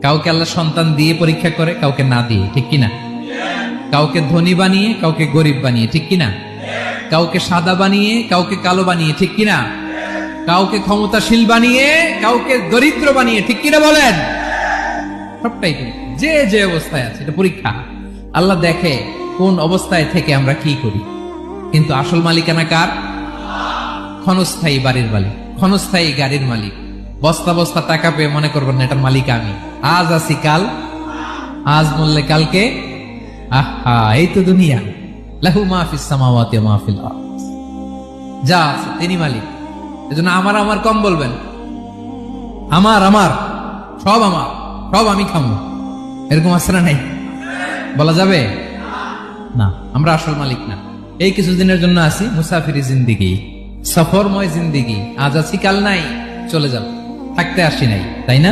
কাউকে আল্লাহ সন্তান দিয়ে পরীক্ষা করে, কাউকে না দিয়ে, ঠিক কিনা? কাউকে ধনী বানিয়ে, কাউকে গরিব বানিয়ে, ঠিক কিনা? কাউকে সাদা বানিয়ে, কাউকে কালো বানিয়ে, ঠিক কিনা? কাউকে ক্ষমতাশীল বানিয়ে, কাউকে দরিদ্র বানিয়ে, ঠিক কিনা বলেন? সবটাই যে যে অবস্থায় আছে এটা পরীক্ষা। আল্লাহ দেখে কোন অবস্থায় থেকে আমরা কি করি। কিন্তু আসল মালিকানা কার? ক্ষণস্থায়ী বাড়ির মালিক, ক্ষণস্থায়ী গাড়ির মালিক। বস্তা বস্তা টাকা পেয়ে মনে করবেন না এটার মালিক আমি। আজ আছি কাল, আজ মরলে কালকে। আহা, এই তো দুনিয়া। লাহু মা ফিস সামাওয়াতি ওয়া মা ফিল আরদ। যা আছে তিনি মালিক। এজন্য আমার আমার কম বলবেন। আমার আমার সব আমার, সব আমি খামো, এরকম আছে না? নাই, বলা যাবে না। আমরা আসল মালিক না। এই কিছুদিনের জন্য আছি মুসাফিরি জিন্দিগি, সফরময় জিন্দিগি। আজ আছি কাল নাই, চলে যাব। থাকতে আসি নাই, তাই না?